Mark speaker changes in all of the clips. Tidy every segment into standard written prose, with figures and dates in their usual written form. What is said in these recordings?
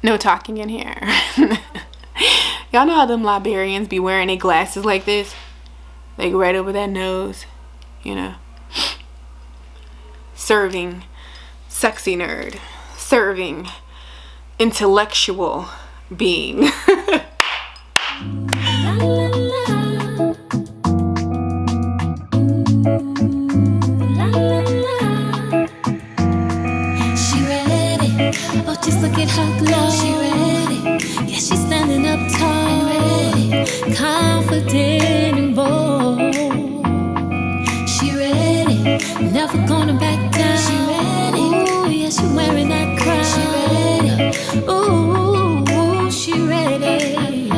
Speaker 1: No talking in here. Y'all know how them librarians be wearing their glasses like this? Like right over that nose, you know. Serving sexy nerd. Serving intellectual being.
Speaker 2: Oh, just look at her glow. She ready. Yeah, she's standing up tall. Ready. Confident and bold. She ready. Never gonna back down. She ready. Ooh, yeah, she wearing that crown. She ready. Ooh, she ready.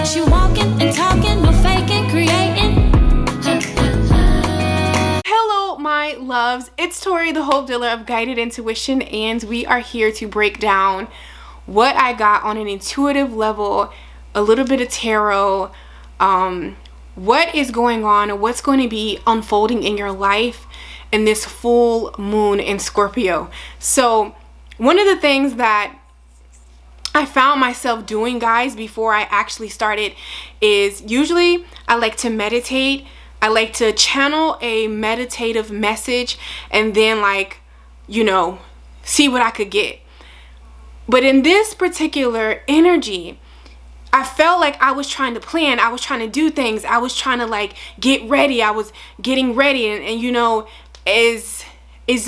Speaker 2: She walking and talking, no faking, creating.
Speaker 1: My loves, it's Tori, the Hope Dealer of Guided Intuition, and we are here to break down what I got on an intuitive level, a little bit of tarot, what is going on and what's going to be unfolding in your life in this full moon in Scorpio. So one of the things that I found myself doing, guys, before I actually started is usually I like to meditate. I like to channel a meditative message and then, like, you know, see what I could get. But in this particular energy, I felt like I was trying to plan. I was trying to do things. I was trying to, like, get ready. I was getting ready and you know, as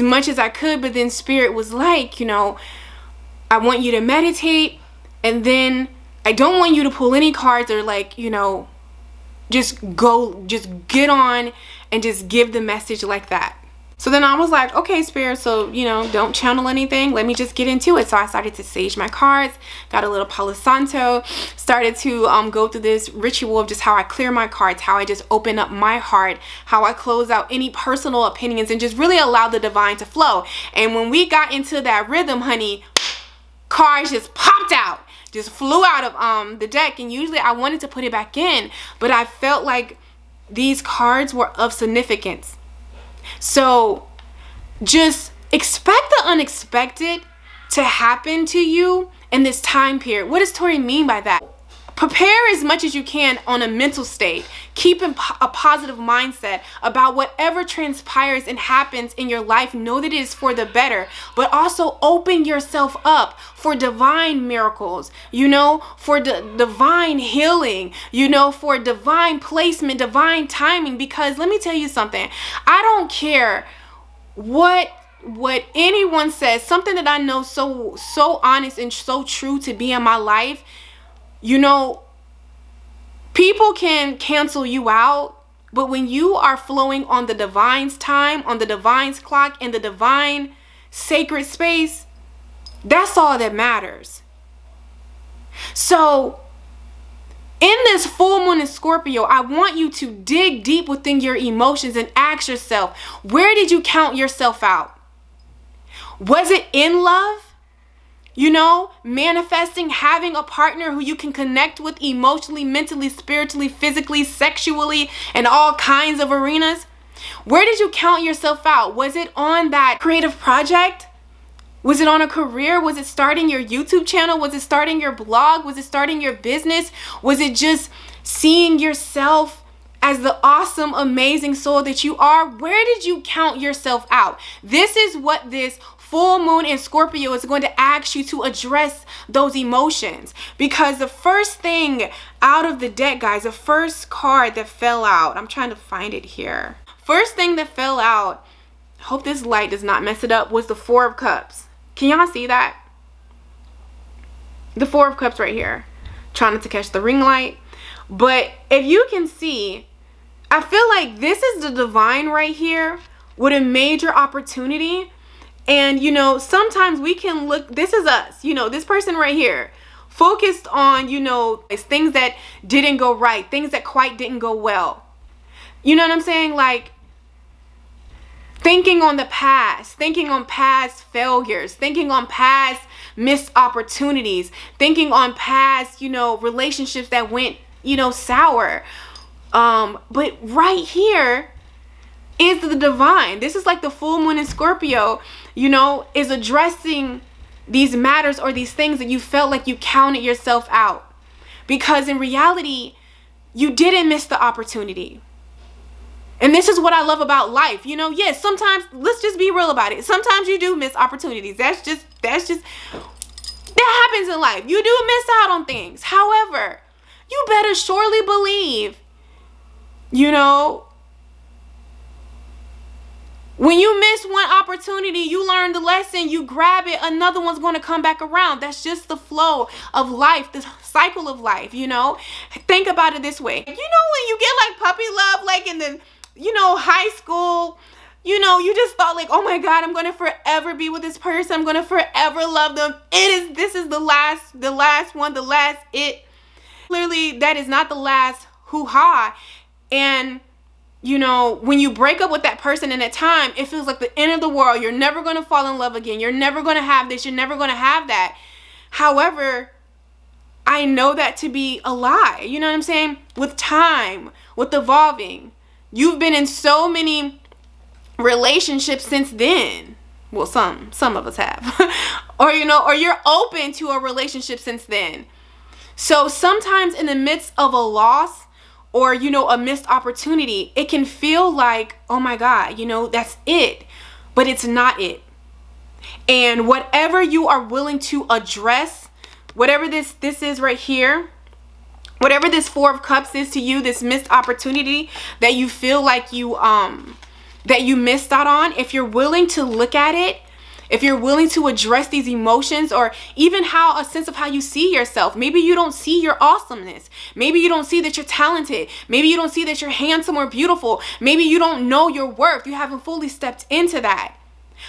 Speaker 1: much as I could. But then Spirit was like, you know, I want you to meditate, and then I don't want you to pull any cards or, like, you know, just get on and just give the message like that. So then I was like, okay, Spirit, so, you know, don't channel anything. Let me just get into it. So I started to sage my cards, got a little Palo Santo, started to go through this ritual of just how I clear my cards, how I just open up my heart, how I close out any personal opinions and just really allow the divine to flow. And when we got into that rhythm, honey, cards just popped out. Just flew out of the deck, and usually I wanted to put it back in, but I felt like these cards were of significance. So just expect the unexpected to happen to you in this time period. What does Tori mean by that? Prepare as much as you can on a mental state. Keep a positive mindset about whatever transpires and happens in your life. Know that it is for the better, but also open yourself up for divine miracles, you know, for divine healing, you know, for divine placement, divine timing. Because let me tell you something, I don't care what anyone says, something that I know so honest and so true to be in my life. You know, people can cancel you out, but when you are flowing on the divine's time, on the divine's clock, in the divine sacred space, that's all that matters. So in this full moon in Scorpio, I want you to dig deep within your emotions and ask yourself, where did you count yourself out? Was it in love? You know, manifesting, having a partner who you can connect with emotionally, mentally, spiritually, physically, sexually, and all kinds of arenas? Where did you count yourself out? Was it on that creative project? Was it on a career? Was it starting your YouTube channel? Was it starting your blog? Was it starting your business? Was it just seeing yourself as the awesome, amazing soul that you are? Where did you count yourself out? This is what this full moon in Scorpio is going to ask you to address those emotions. Because the first thing out of the deck, guys, the first card that fell out, I'm trying to find it here. First thing that fell out, hope this light does not mess it up, was the Four of Cups. Can y'all see that? The Four of Cups right here. Trying not to catch the ring light. But if you can see, I feel like this is the divine right here with a major opportunity. And, you know, sometimes we can look, this is us, you know, this person right here, focused on, you know, things that didn't go right, things that quite didn't go well. You know what I'm saying? Like, thinking on the past, thinking on past failures, thinking on past missed opportunities, thinking on past, you know, relationships that went, you know, sour. But right here is the divine. This is like the full moon in Scorpio, you know, is addressing these matters or these things that you felt like you counted yourself out. Because in reality, you didn't miss the opportunity. And this is what I love about life. You know, yes, sometimes, let's just be real about it. Sometimes you do miss opportunities. That happens in life. You do miss out on things. However, you better surely believe, you know, when you miss one opportunity, you learn the lesson, you grab it, another one's going to come back around. That's just the flow of life, the cycle of life, you know. Think about it this way. You know, when you get like puppy love, like in the, you know, high school, you know, you just thought like, oh my God, I'm going to forever be with this person. I'm going to forever love them. This is the last one, the last it. Clearly, that is not the last hoo-ha. And you know, when you break up with that person in that time, it feels like the end of the world. You're never going to fall in love again. You're never going to have this. You're never going to have that. However, I know that to be a lie. You know what I'm saying? With time, with evolving, you've been in so many relationships since then. Well, some of us have. Or, you know, or you're open to a relationship since then. So sometimes in the midst of a loss, or, you know, a missed opportunity, it can feel like, oh my God, you know, that's it. But it's not it. And whatever you are willing to address, whatever this is right here, whatever this Four of Cups is to you, this missed opportunity that you feel like that you missed out on, if you're willing to look at it, if you're willing to address these emotions, or even a sense of how you see yourself. Maybe you don't see your awesomeness. Maybe you don't see that you're talented. Maybe you don't see that you're handsome or beautiful. Maybe you don't know your worth. You haven't fully stepped into that.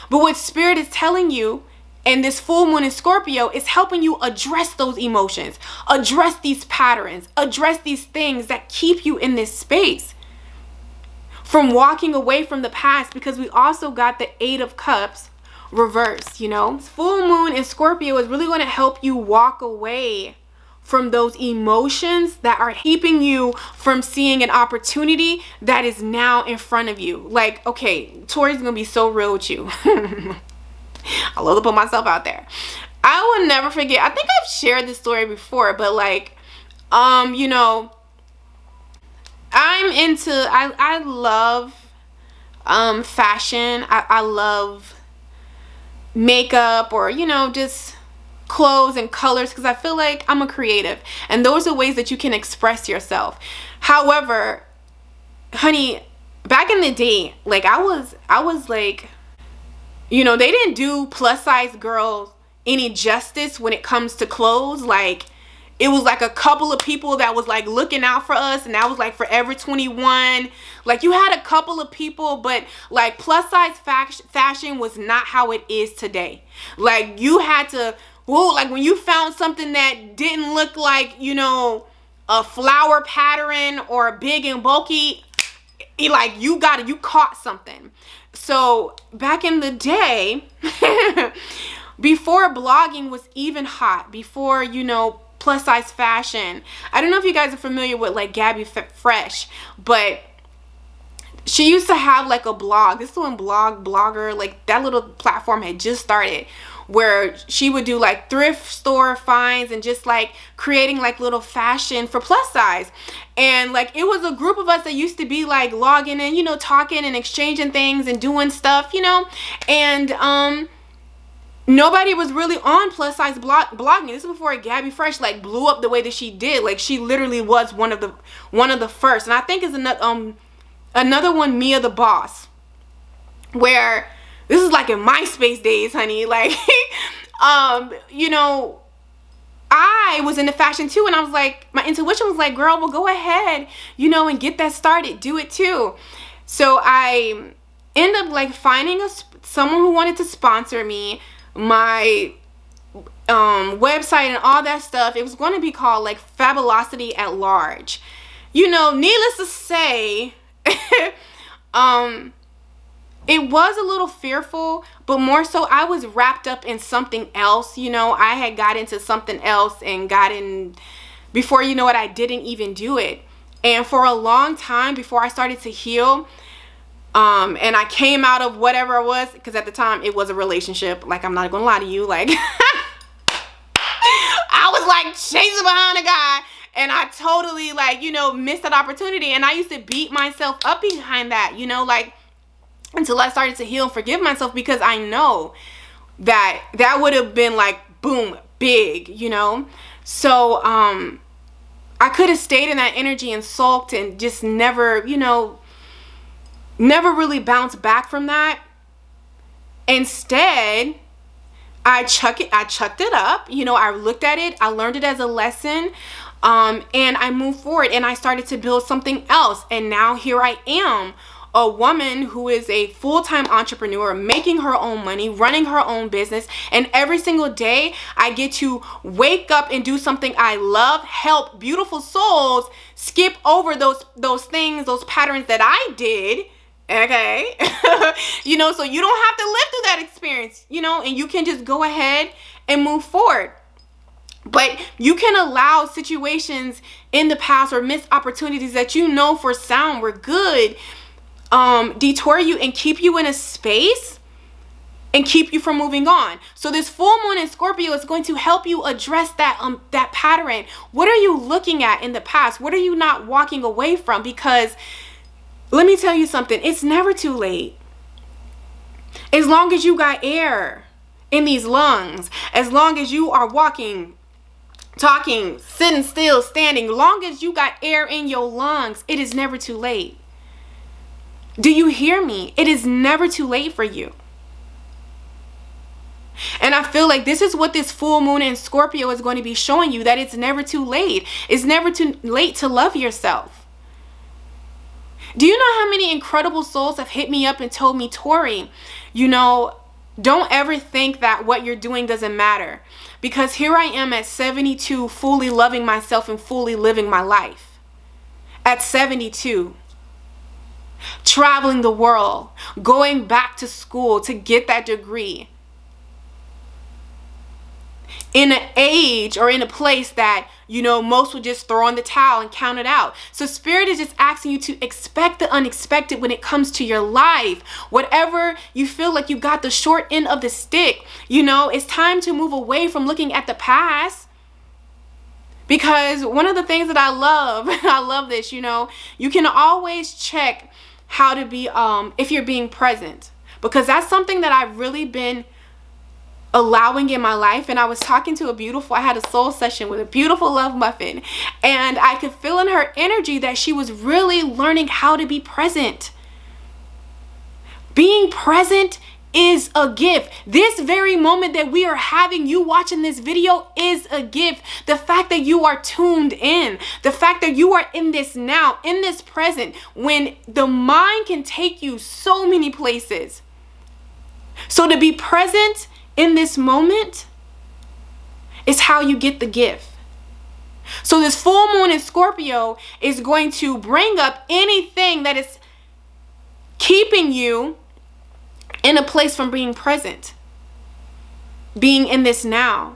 Speaker 1: But what Spirit is telling you, and this full moon in Scorpio, is helping you address those emotions, address these patterns, address these things that keep you in this space from walking away from the past. Because we also got the Eight of Cups reverse, you know. Full moon in Scorpio is really going to help you walk away from those emotions that are keeping you from seeing an opportunity that is now in front of you. Like, okay, Tori's gonna be so real with you. I love to put myself out there. I will never forget, I think I've shared this story before, but like, you know, I love fashion. I love makeup, or, you know, just clothes and colors, because I feel like I'm a creative, and those are ways that you can express yourself. However, honey, back in the day, like I was like, you know, they didn't do plus size girls any justice when it comes to clothes. Like, it was like a couple of people that was like looking out for us, and that was like Forever 21. Like, you had a couple of people, but like plus size fashion was not how it is today. Like, you had to, whoa, like when you found something that didn't look like, you know, a flower pattern or big and bulky, like you caught something. So back in the day, before blogging was even hot, before, you know, plus size fashion, I don't know if you guys are familiar with like Gabby Fresh, but she used to have like a blog. This one blogger, like that little platform had just started, where she would do like thrift store finds and just like creating like little fashion for plus size. And like, it was a group of us that used to be like logging and, you know, talking and exchanging things and doing stuff, you know. And nobody was really on plus size blogging. This is before Gabby Fresh like blew up the way that she did. Like, she literally was one of the first. And I think is another one, Mia the Boss, where this is like in MySpace days, honey. Like, you know, I was into fashion too, and I was like, my intuition was like, girl, well, go ahead, you know, and get that started, do it too. So I ended up like finding someone who wanted to sponsor me, my website and all that stuff. It was going to be called like Fabulosity at Large. You know, needless to say, it was a little fearful, but more so I was wrapped up in something else. You know, I had got into something else and before, you know what, I didn't even do it. And for a long time before I started to heal, And I came out of whatever it was, because at the time it was a relationship. Like, I'm not gonna lie to you, like I was like chasing behind a guy, and I totally, like, you know, missed that opportunity. And I used to beat myself up behind that, you know, like, until I started to heal and forgive myself, because I know that that would have been like, boom, big, you know. So I could have stayed in that energy and sulked and just never, you know, never really bounced back from that. Instead, I chucked it up, you know. I looked at it, I learned it as a lesson, and I moved forward, and I started to build something else. And now here I am, a woman who is a full-time entrepreneur, making her own money, running her own business. And every single day I get to wake up and do something I love, help beautiful souls skip over those things, those patterns that I did. Okay. You know, so you don't have to live through that experience, you know, and you can just go ahead and move forward. But you can allow situations in the past or missed opportunities that you know for sound were good, detour you and keep you in a space and keep you from moving on. So this full moon in Scorpio is going to help you address that pattern. What are you looking at in the past? What are you not walking away from? Because let me tell you something, it's never too late. As long as you got air in these lungs, as long as you are walking, talking, sitting still, standing, long as you got air in your lungs, it is never too late. Do you hear me? It is never too late for you. And I feel like this is what this full moon in Scorpio is going to be showing you, that it's never too late. It's never too late to love yourself. Do you know how many incredible souls have hit me up and told me, Tori, you know, don't ever think that what you're doing doesn't matter. Because here I am at 72, fully loving myself and fully living my life. At 72. Traveling the world, going back to school to get that degree, in an age or in a place that, you know, most would just throw in the towel and count it out. So Spirit is just asking you to expect the unexpected when it comes to your life. Whatever you feel like you got the short end of the stick, you know, it's time to move away from looking at the past. Because one of the things that I love, I love this, you know, you can always check how to be, if you're being present, because that's something that I've really been allowing in my life. And I was talking to I had a soul session with a beautiful love muffin, and I could feel in her energy that she was really learning how to be present. Being present is a gift. This very moment that we are having, you watching this video, is a gift. The fact that you are tuned in, the fact that you are in this now, in this present, when the mind can take you so many places. So to be present in this moment is how you get the gift. So this full moon in Scorpio is going to bring up anything that is keeping you in a place from being present, being in this now.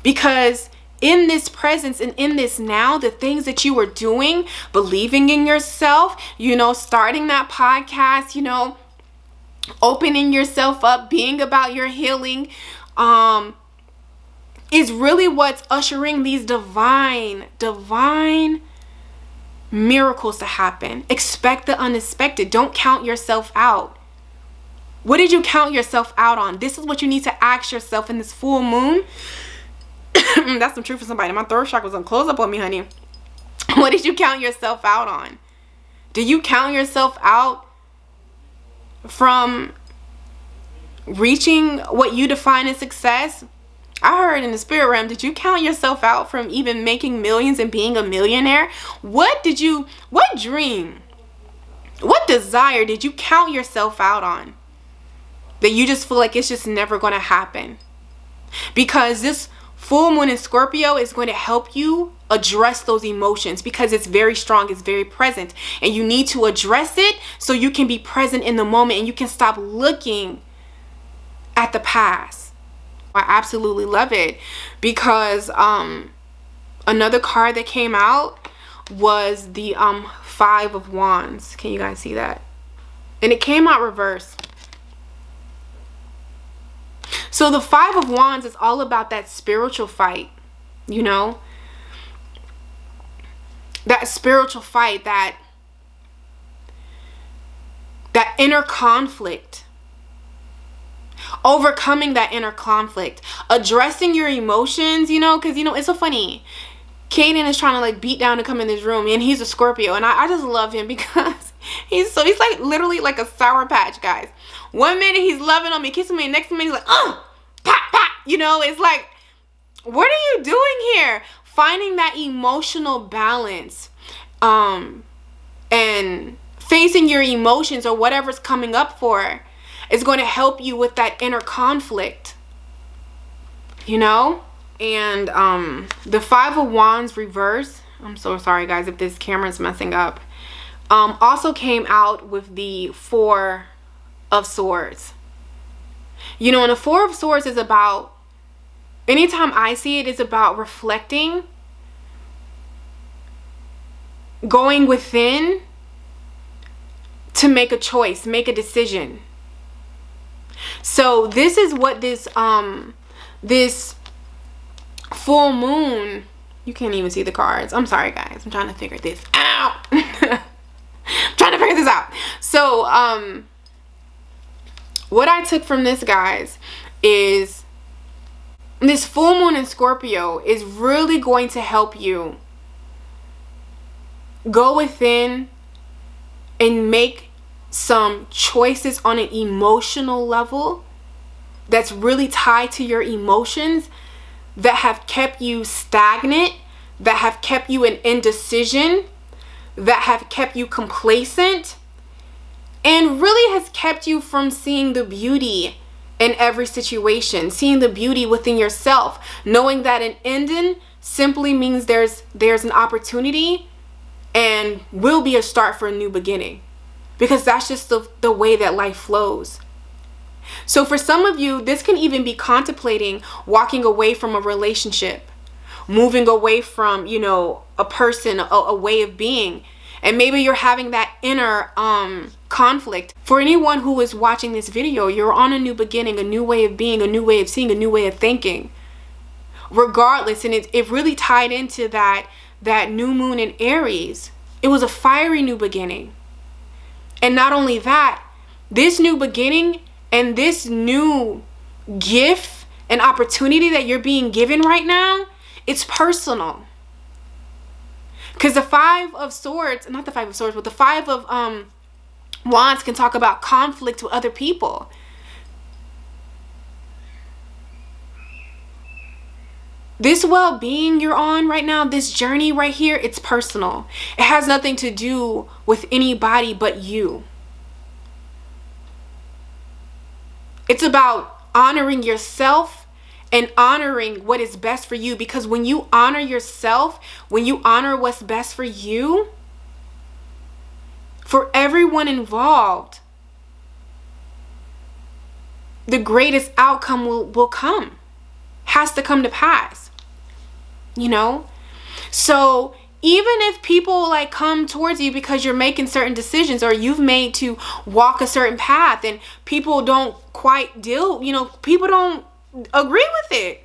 Speaker 1: Because in this presence and in this now, the things that you are doing, believing in yourself, you know, starting that podcast, you know, opening yourself up, being about your healing, is really what's ushering these divine miracles to happen. Expect the unexpected. Don't count yourself out. What did you count yourself out on? This is what you need to ask yourself in this full moon. That's some truth for somebody. My third chakra was gonna close up on me, honey. What did you count yourself out on? Do you count yourself out from reaching what you define as success? I heard in the spirit realm, did you count yourself out from even making millions and being a millionaire? What dream, what desire did you count yourself out on that you just feel like it's just never going to happen? Because this full moon in Scorpio is going to help you address those emotions, because it's very strong, it's very present, and you need to address it so you can be present in the moment and you can stop looking at the past. I absolutely love it, because another card that came out was the 5 of Wands. Can you guys see that? And it came out reverse. So the 5 of Wands is all about that spiritual fight, you know? That spiritual fight, that inner conflict. Overcoming that inner conflict. Addressing your emotions, you know? Because, you know, it's so funny. Kaden is trying to like beat down to come in this room, and he's a Scorpio, and I just love him because he's like literally like a Sour Patch, guys. One minute he's loving on me, kissing me, and next minute he's like, pat, pat. You know, it's like, what are you doing here? Finding that emotional balance, and facing your emotions or whatever's coming up for is going to help you with that inner conflict, you know? And the 5 of Wands reverse, I'm so sorry guys if this camera's messing up, also came out with the 4 of Swords. You know, and the 4 of Swords is about, anytime I see it, it's about reflecting, going within to make a choice, make a decision. So this is what this full moon, you can't even see the cards. I'm sorry guys, I'm trying to figure this out. I'm trying to figure this out. So what I took from this, guys, is this full moon in Scorpio is really going to help you go within and make some choices on an emotional level that's really tied to your emotions, that have kept you stagnant, that have kept you in indecision, that have kept you complacent, and really has kept you from seeing the beauty in every situation, seeing the beauty within yourself, knowing that an ending simply means there's an opportunity and will be a start for a new beginning, because that's just the way that life flows. So for some of you, this can even be contemplating walking away from a relationship, moving away from, you know, a person, a way of being. And maybe you're having that inner conflict. For anyone who is watching this video, you're on a new beginning, a new way of being, a new way of seeing, a new way of thinking. Regardless, and it really tied into that new moon in Aries. It was a fiery new beginning. And not only that, this new beginning and this new gift and opportunity that you're being given right now, it's personal. Because the 5 of Swords, not the 5 of Swords, but the 5 of Wands can talk about conflict with other people. This well-being you're on right now, this journey right here, it's personal. It has nothing to do with anybody but you. It's about honoring yourself and honoring what is best for you. Because when you honor yourself, when you honor what's best for you, for everyone involved, the greatest outcome will come. Has to come to pass. You know? So even if people like come towards you because you're making certain decisions, or you've made to walk a certain path and people don't quite deal, you know, people don't agree with it.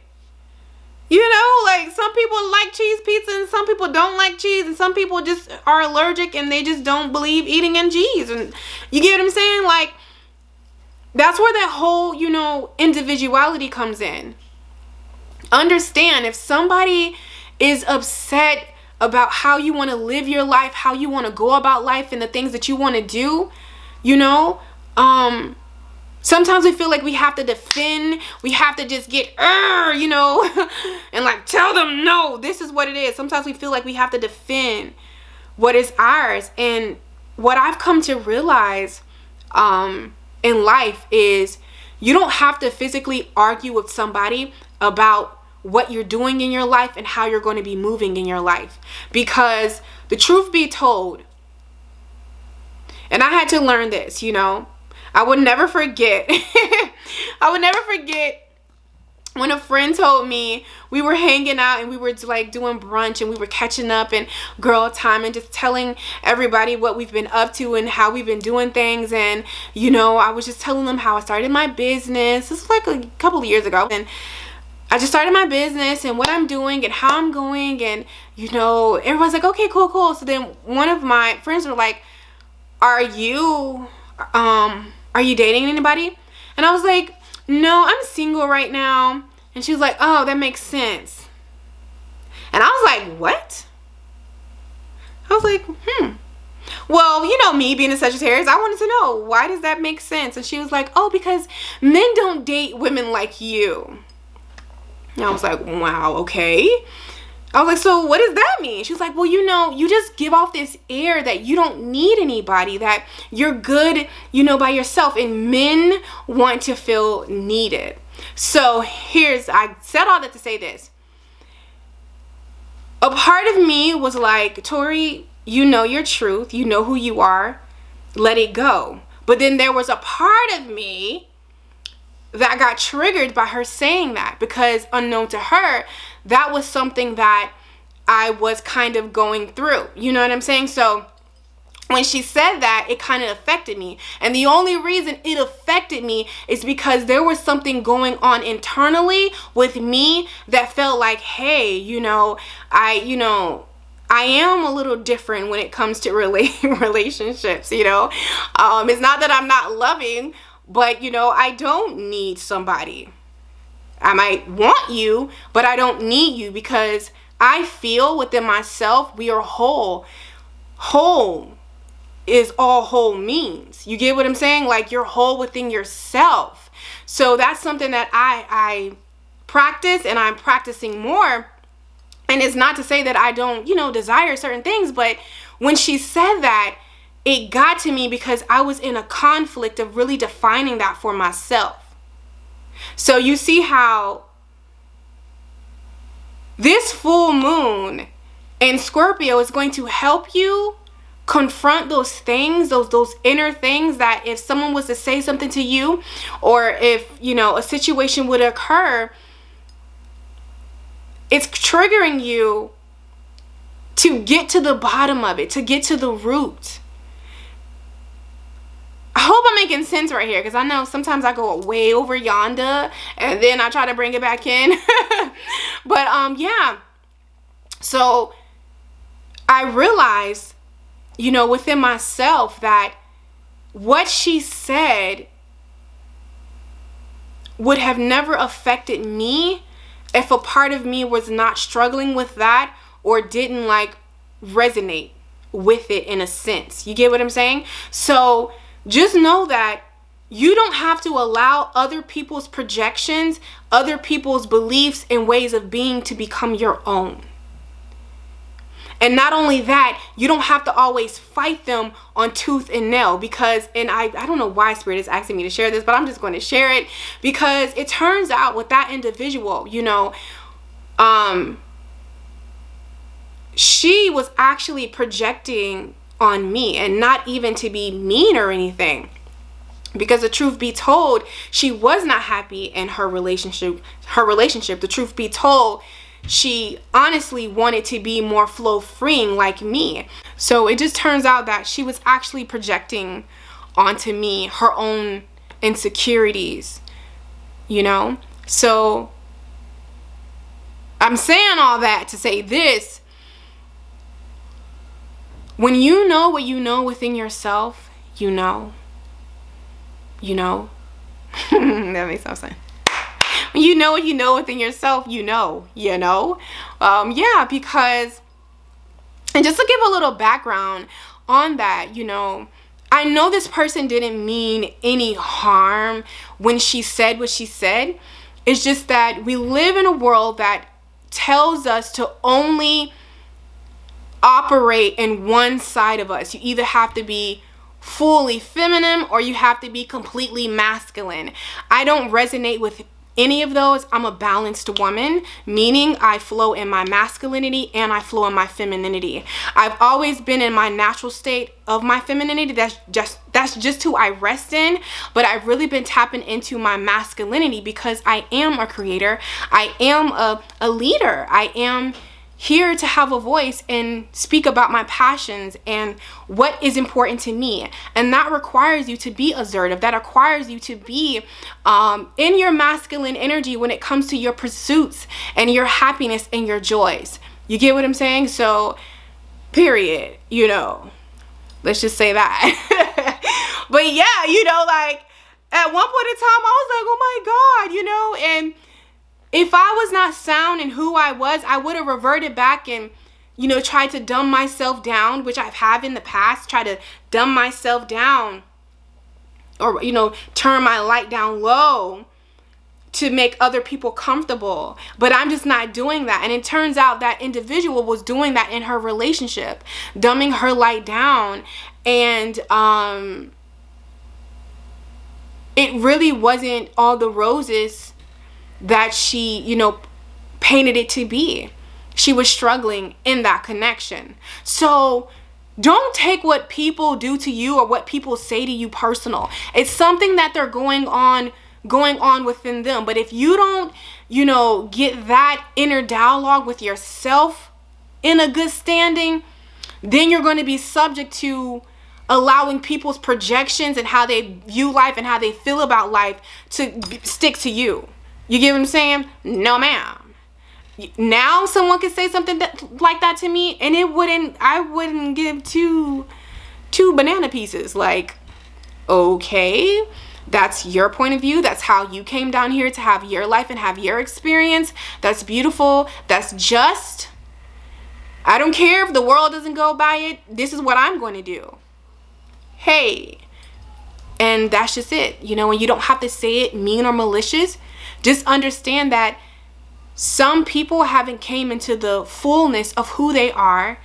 Speaker 1: You know, like some people like cheese pizza and some people don't like cheese, and some people just are allergic and they just don't believe eating in cheese. And you get what I'm saying? Like, that's where that whole, you know, individuality comes in. Understand, if somebody is upset about how you want to live your life, how you want to go about life, and the things that you want to do, you know, sometimes we feel like we have to defend, we have to just get, you know, and like tell them, no, this is what it is. Sometimes we feel like we have to defend what is ours. And what I've come to realize in life is you don't have to physically argue with somebody about what you're doing in your life and how you're going to be moving in your life. Because the truth be told, and I had to learn this, you know, I would never forget. I would never forget when a friend told me, we were hanging out and we were like doing brunch and we were catching up and girl time and just telling everybody what we've been up to and how we've been doing things. And you know, I was just telling them how I started my business. This was like a couple of years ago, and I just started my business and what I'm doing and how I'm going. And you know, everyone's like, okay, cool. So then one of my friends were like, are you dating anybody? And I was like, no, I'm single right now. And she was like, oh, that makes sense. And I was like, what? I was like, well, you know me being a Sagittarius, I wanted to know, why does that make sense? And she was like, oh, because men don't date women like you. And I was like, wow, okay. I was like, so what does that mean? She was like, well, you know, you just give off this air that you don't need anybody, that you're good, you know, by yourself. And men want to feel needed. So I said all that to say this. A part of me was like, Tori, you know your truth. You know who you are. Let it go. But then there was a part of me that got triggered by her saying that, because unknown to her, that was something that I was kind of going through. You know what I'm saying? So when she said that, it kind of affected me. And the only reason it affected me is because there was something going on internally with me that felt like, hey, you know, I am a little different when it comes to relationships, you know. It's not that I'm not loving, but, you know, I don't need somebody. I might want you, but I don't need you, because I feel within myself we are whole. Whole is all whole means. You get what I'm saying? Like, you're whole within yourself. So that's something that I practice, and I'm practicing more. And it's not to say that I don't, you know, desire certain things, but when she said that, it got to me because I was in a conflict of really defining that for myself. So you see how this full moon in Scorpio is going to help you confront those things, those inner things, that if someone was to say something to you, or if, you know, a situation would occur, it's triggering you to get to the bottom of it, to get to the root. I hope I'm making sense right here, because I know sometimes I go way over yonder and then I try to bring it back in. But yeah. So I realized, you know, within myself, that what she said would have never affected me if a part of me was not struggling with that, or didn't like resonate with it in a sense. You get what I'm saying? So just know that you don't have to allow other people's projections, other people's beliefs and ways of being to become your own. And not only that, you don't have to always fight them on tooth and nail, because, and I don't know why Spirit is asking me to share this, but I'm just going to share it, because it turns out with that individual, you know, she was actually projecting on me, and not even to be mean or anything, because the truth be told, she was not happy in her relationship. The truth be told, she honestly wanted to be more flow freeing like me. So it just turns out that she was actually projecting onto me her own insecurities, you know. So I'm saying all that to say this: when you know what you know within yourself, you know. That makes no sense. When you know what you know within yourself, you know. Yeah, because, and just to give a little background on that, you know, I know this person didn't mean any harm when she said what she said. It's just that we live in a world that tells us to only operate in one side of us. You either have to be fully feminine or you have to be completely masculine. I don't resonate with any of those, I'm a balanced woman, meaning I flow in my masculinity and I flow in my femininity. I've always been in my natural state of my femininity. That's just who I rest in. But I've really been tapping into my masculinity because I am a creator. I am a leader. I am here to have a voice and speak about my passions and what is important to me. And that requires you to be assertive. That requires you to be in your masculine energy when it comes to your pursuits and your happiness and your joys. You get what I'm saying? So, period, you know, let's just say that. But yeah, you know, like at one point in time, I was like, oh my God, you know, and if I was not sound in who I was, I would have reverted back and, you know, tried to dumb myself down, which I have in the past, try to dumb myself down or, you know, turn my light down low to make other people comfortable. But I'm just not doing that. And it turns out that individual was doing that in her relationship, dumbing her light down. And it really wasn't all the roses that she, you know, painted it to be. She was struggling in that connection. So don't take what people do to you or what people say to you personal. It's something that they're going on within them. But if you don't, you know, get that inner dialogue with yourself in a good standing, then you're going to be subject to allowing people's projections and how they view life and how they feel about life to stick to you. You get what I'm saying? No, ma'am. Now someone could say something like that to me, and I wouldn't give two banana pieces. Like, okay, that's your point of view. That's how you came down here to have your life and have your experience. That's beautiful. That's just. I don't care if the world doesn't go by it. This is what I'm going to do. Hey. And that's just it. You know, and you don't have to say it mean or malicious. Just understand that some people haven't came into the fullness of who they are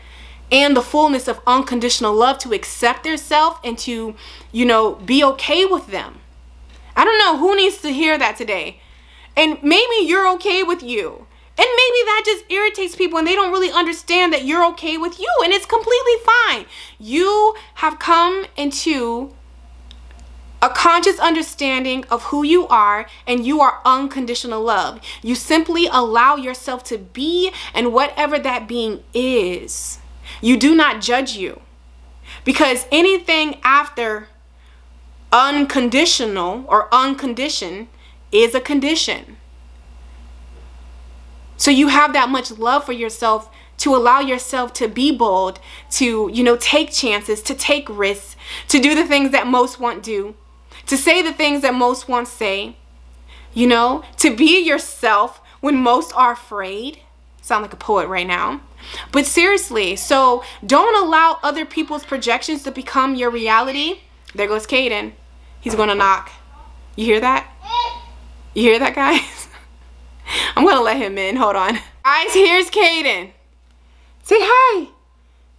Speaker 1: and the fullness of unconditional love to accept themselves and to, you know, be okay with them. I don't know who needs to hear that today. And maybe you're okay with you. And maybe that just irritates people and they don't really understand that you're okay with you. And it's completely fine. You have come into a conscious understanding of who you are, and you are unconditional love. You simply allow yourself to be and whatever that being is. You do not judge you. Because anything after unconditional or unconditioned is a condition. So you have that much love for yourself to allow yourself to be bold, to, you know, take chances, to take risks, to do the things that most won't do. To say the things that most won't say, you know, to be yourself when most are afraid. Sound like a poet right now. But seriously, so don't allow other people's projections to become your reality. There goes Caden. He's going to knock. You hear that? You hear that, guys? I'm going to let him in. Hold on. Guys, here's Caden. Say hi.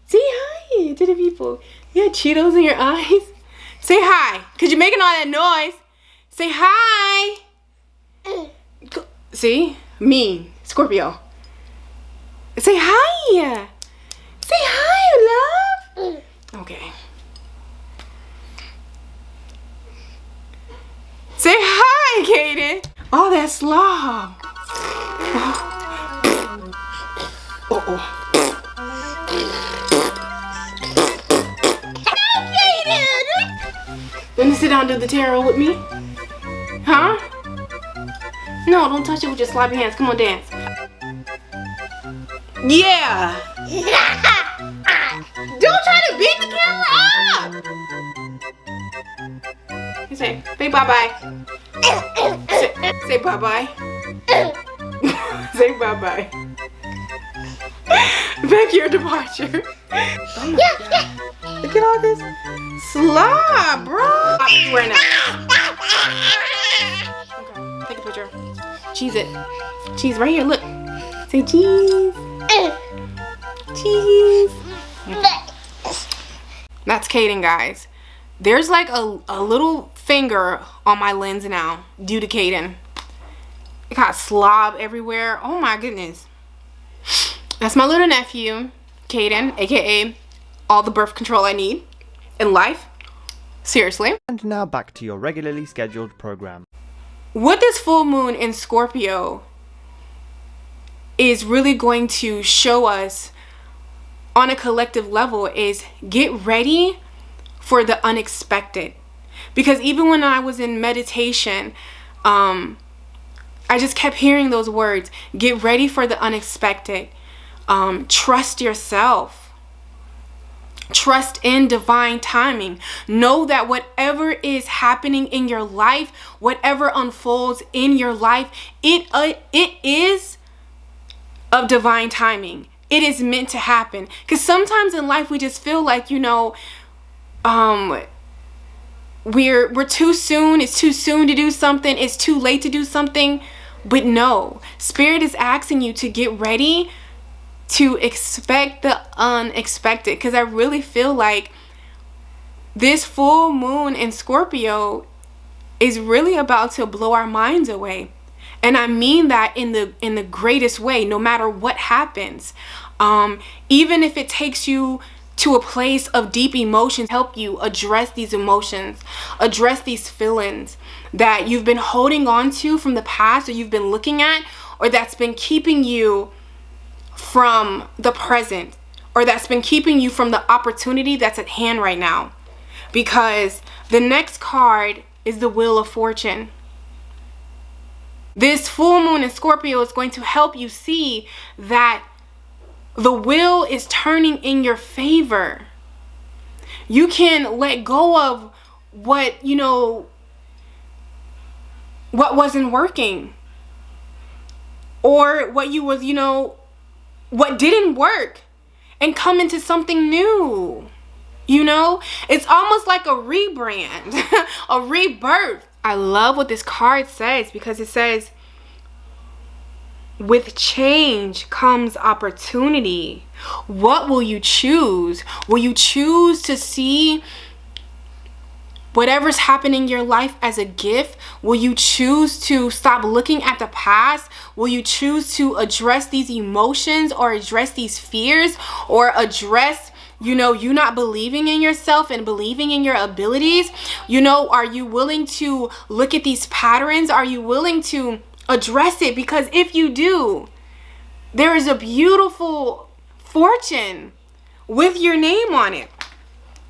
Speaker 1: Say hi to the people. You got Cheetos in your eyes. Say hi, because you're making all that noise. Say hi. See? Me, Scorpio. Say hi. Say hi, love. Okay. Say hi, Kaden. Oh, that slob. Oh. Want to sit down and do the tarot with me? Huh? No, don't touch it with your sloppy hands. Come on, dance. Yeah. Don't try to beat the camera up. Say bye-bye. Say bye-bye. Say bye-bye. Backyard departure. Oh my God. Look at all this slop, bro. Right now. Okay, take a picture. Cheese it. Cheese right here, look. Say cheese. Cheese. That's Caden, guys. There's like a little finger on my lens now due to Caden. It got slob everywhere. Oh my goodness. That's my little nephew, Caden, aka all the birth control I need in life. Seriously.
Speaker 3: And now back to your regularly scheduled program.
Speaker 1: What this full moon in Scorpio is really going to show us on a collective level is get ready for the unexpected. Because even when I was in meditation, I just kept hearing those words. Get ready for the unexpected. Trust yourself. Trust in divine timing. Know that whatever is happening in your life, whatever unfolds in your life, it is of divine timing. It is meant to happen. Because sometimes in life we just feel like, we're too soon. It's too soon to do something. It's too late to do something. But no, Spirit is asking you to get ready to expect the unexpected, because I really feel like this full moon in Scorpio is really about to blow our minds away. And I mean that in the greatest way, no matter what happens. Even if it takes you to a place of deep emotions, help you address these emotions, address these feelings that you've been holding on to from the past, or you've been looking at, or that's been keeping you from the present, or that's been keeping you from the opportunity that's at hand right now. Because the next card is the Wheel of Fortune. This full moon in Scorpio is going to help you see that the wheel is turning in your favor. You can let go of what wasn't working, or what what didn't work, and come into something new. It's almost like a rebrand, a rebirth. I love what this card says, because it says, with change comes opportunity. What will you choose? Will you choose to see whatever's happening in your life as a gift? Will you choose to stop looking at the past? Will you choose to address these emotions, or address these fears, or address you not believing in yourself and believing in your abilities? Are you willing to look at these patterns? Are you willing to address it? Because if you do, there is a beautiful fortune with your name on it.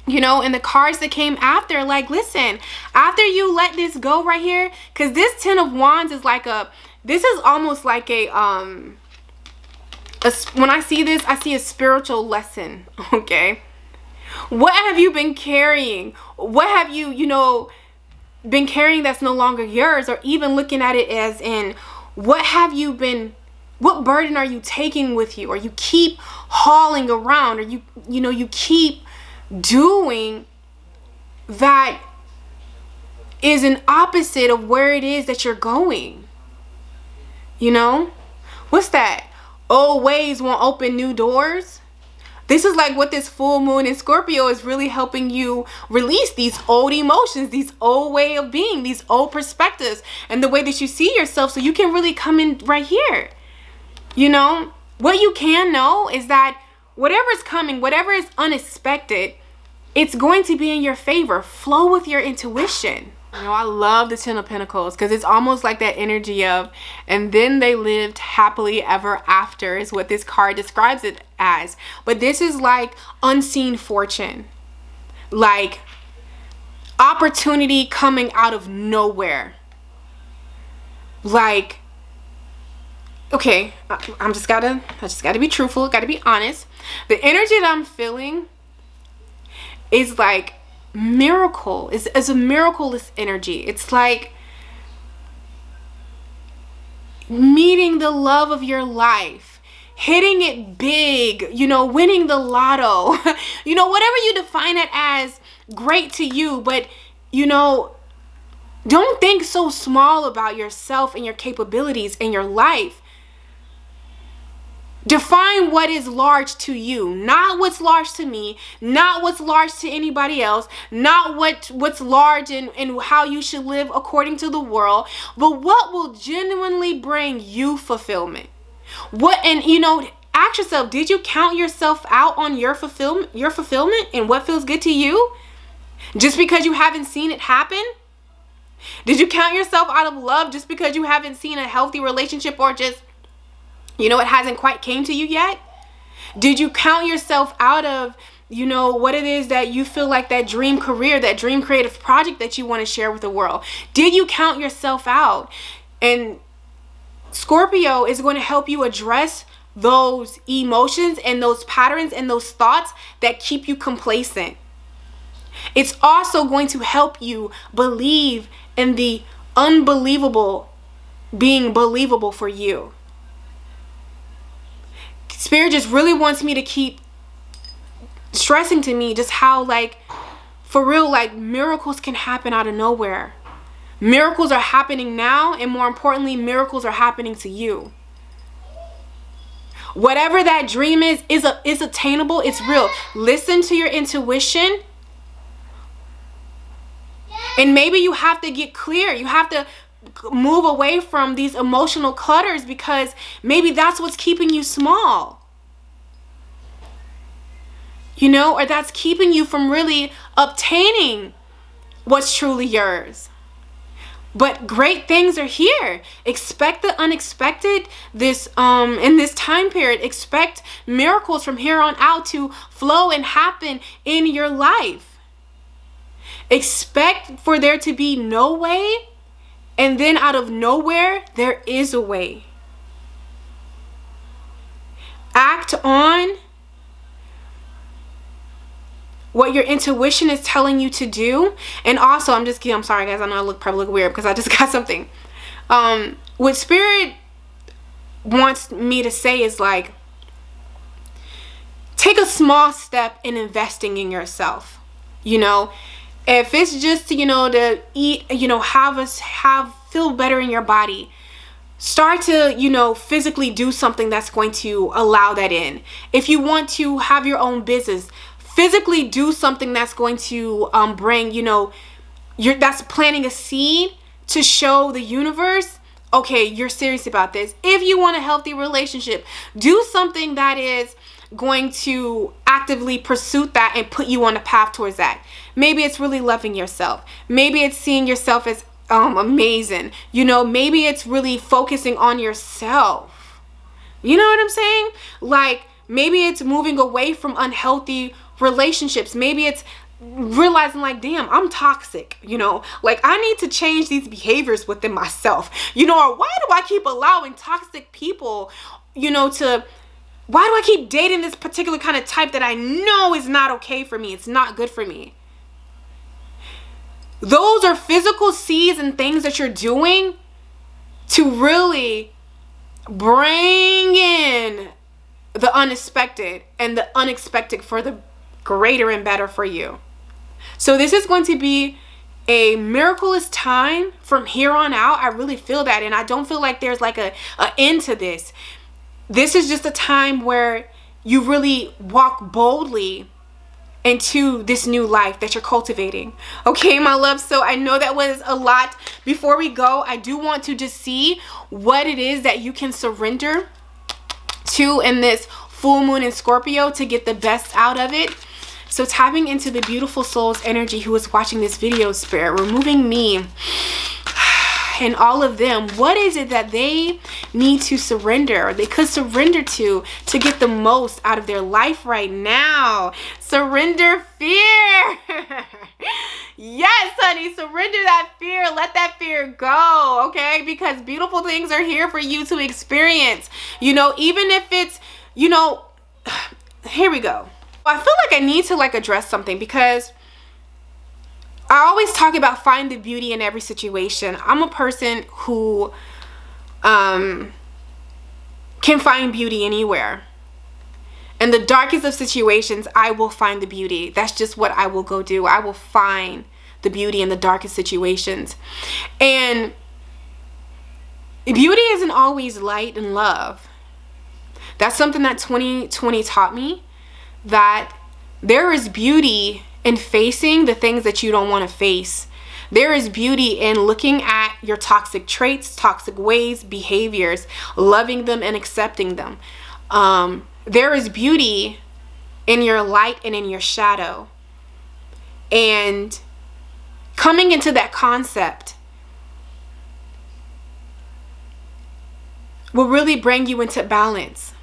Speaker 1: And the cards that came after, like, listen, after you let this go right here, because this 10 of Wands is like this is almost like when I see this, I see a spiritual lesson, okay? What have you been carrying? What have you, been carrying that's no longer yours? Or even looking at it as in, what burden are you taking with you? Or you keep hauling around, or you keep doing that is an opposite of where it is that you're going. What's that? Old ways won't open new doors. This is like what this full moon in Scorpio is really helping you release, these old emotions, these old way of being, these old perspectives, and the way that you see yourself, so you can really come in right here. What you can know is that whatever's coming, whatever is unexpected, it's going to be in your favor. Flow with your intuition. I love the 10 of Pentacles, because it's almost like that energy of, and then they lived happily ever after, is what this card describes it as. But this is like unseen fortune, like opportunity coming out of nowhere. Like, okay, I just gotta be truthful, gotta be honest. The energy that I'm feeling is like miracle. It's a miraculous energy. It's like meeting the love of your life, hitting it big, winning the lotto, whatever you define it as, great to you. But don't think so small about yourself and your capabilities in your life. Define what is large to you, not what's large to me, not what's large to anybody else, not what's large in how you should live according to the world, but what will genuinely bring you fulfillment. Ask yourself, did you count yourself out on your fulfillment and what feels good to you? Just because you haven't seen it happen? Did you count yourself out of love just because you haven't seen a healthy relationship, or just it hasn't quite came to you yet? Did you count yourself out of, what it is that you feel like, that dream career, that dream creative project that you want to share with the world? Did you count yourself out? And Scorpio is going to help you address those emotions and those patterns and those thoughts that keep you complacent. It's also going to help you believe in the unbelievable being believable for you. Spirit just really wants me to keep stressing to me just how, for real, miracles can happen out of nowhere. Miracles are happening now, and more importantly, miracles are happening to you. Whatever that dream is attainable. It's real. Listen to your intuition. And maybe you have to get clear. You have to move away from these emotional clutters, because maybe that's what's keeping you small. Or that's keeping you from really obtaining what's truly yours. But great things are here. Expect the unexpected in this time period. Expect miracles from here on out to flow and happen in your life. Expect for there to be no way, and then out of nowhere, there is a way. Act on what your intuition is telling you to do. And also, I'm sorry guys, I know I probably look weird because I just got something. What Spirit wants me to say is take a small step in investing in yourself. If it's just to eat, feel better in your body, start to physically do something that's going to allow that in. If you want to have your own business, physically do something that's going to bring, that's planting a seed to show the universe, okay, you're serious about this. If you want a healthy relationship, do something that is going to actively pursue that and put you on a path towards that. Maybe it's really loving yourself. Maybe it's seeing yourself as amazing. Maybe it's really focusing on yourself. You know what I'm saying? Maybe it's moving away from unhealthy relationships. Maybe it's realizing damn, I'm toxic. I need to change these behaviors within myself. Or why do I keep allowing toxic people, why do I keep dating this particular kind of type that I know is not okay for me? It's not good for me. Those are physical seeds and things that you're doing to really bring in the unexpected and the unexpected for the greater and better for you. So this is going to be a miraculous time from here on out. I really feel that, and I don't feel like there's a end to this. This is just a time where you really walk boldly into this new life that you're cultivating. Okay, my love. So I know that was a lot. Before we go, I do want to just see what it is that you can surrender to in this full moon in Scorpio to get the best out of it. So tapping into the beautiful soul's energy who is watching this video, Spirit, removing me and all of them. What is it that they need to surrender, or they could surrender to get the most out of their life right now? Surrender fear. Yes, honey, surrender that fear. Let that fear go, okay? Because beautiful things are here for you to experience. Even if it's, here we go. I feel like I need to address something, because I always talk about find the beauty in every situation. I'm a person who can find beauty anywhere. In the darkest of situations, I will find the beauty. That's just what I will go do. I will find the beauty in the darkest situations. And beauty isn't always light and love. That's something that 2020 taught me, that there is beauty in facing the things that you don't want to face. There is beauty in looking at your toxic traits, toxic ways, behaviors, loving them and accepting them. There is beauty in your light and in your shadow. And coming into that concept will really bring you into balance,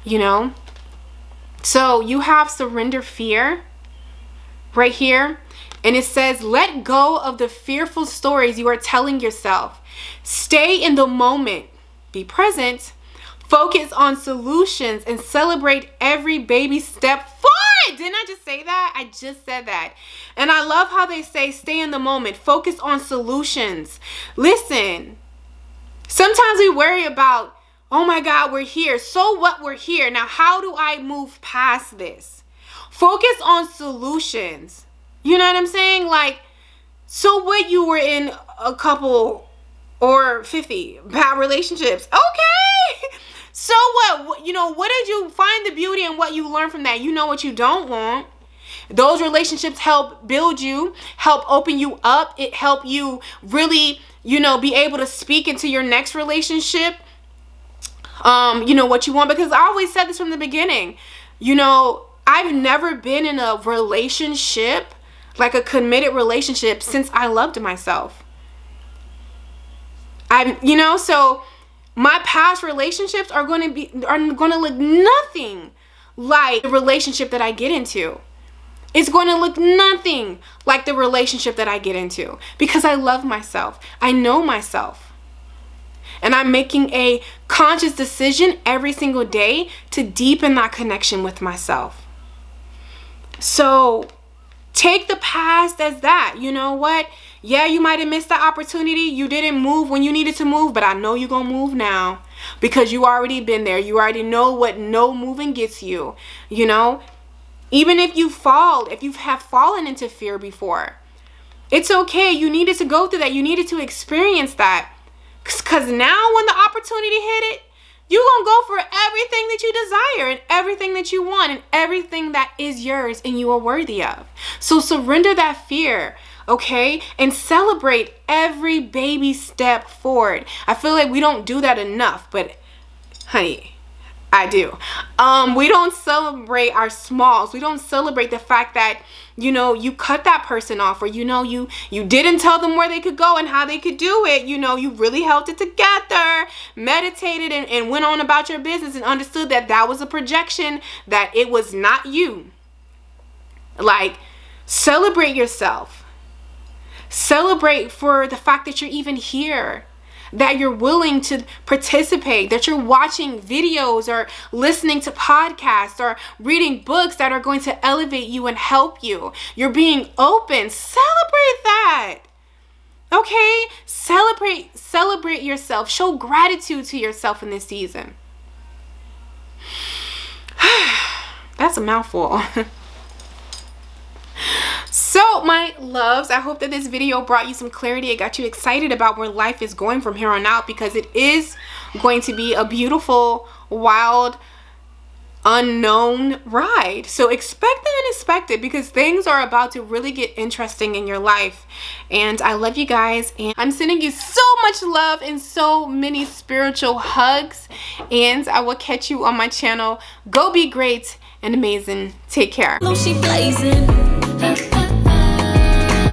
Speaker 1: you know? So you have surrender fear right here. And it says, let go of the fearful stories you are telling yourself. Stay in the moment. Be present. Focus on solutions and celebrate every baby step forward. Didn't I just say that? I just said that. And I love how they say, stay in the moment. Focus on solutions. Listen, sometimes we worry about, oh my God, we're here. So what, we're here. Now, how do I move past this? Focus on solutions. You know what I'm saying? Like, so what, you were in a couple or 50 bad relationships. Okay. So what, you know, what did you find the beauty in what you learned from that? You know what you don't want. Those relationships help build you, help open you up. It help you really, you know, be able to speak into your next relationship. You know, what you want, because I always said this from the beginning, you know, I've never been in a relationship, like a committed relationship, since I loved myself. You know, so my past relationships are going to look nothing like the relationship that I get into. It's going to look nothing like the relationship that I get into, because I love myself. I know myself. And I'm making a conscious decision every single day to deepen that connection with myself. So take the past as that. You know what? Yeah, you might have missed the opportunity. You didn't move when you needed to move, but I know you're going to move now, because you already been there. You already know what no moving gets you. You know, even if you fall, if you have fallen into fear before, it's okay. You needed to go through that. You needed to experience that. Because now when the opportunity hit it, you're going to go for everything that you desire and everything that you want and everything that is yours and you are worthy of. So surrender that fear, okay? And celebrate every baby step forward. I feel like we don't do that enough, but honey, I do. We don't celebrate our smalls. We don't celebrate the fact that, you know, you cut that person off, or, you know, you didn't tell them where they could go and how they could do it. You know, you really held it together, meditated, and went on about your business and understood that that was a projection, that it was not you. Like, celebrate yourself. Celebrate for the fact that you're even here, that you're willing to participate, that you're watching videos or listening to podcasts or reading books that are going to elevate you and help you. You're being open. Celebrate that. Okay? Celebrate yourself. Show gratitude to yourself in this season. That's a mouthful. So my loves, I hope that this video brought you some clarity. It got you excited about where life is going from here on out, because it is going to be a beautiful, wild, unknown ride. So expect the unexpected, because things are about to really get interesting in your life. And I love you guys, and I'm sending you so much love and so many spiritual hugs, and I will catch you on my channel. Go be great and amazing. Take care.
Speaker 2: She blazing.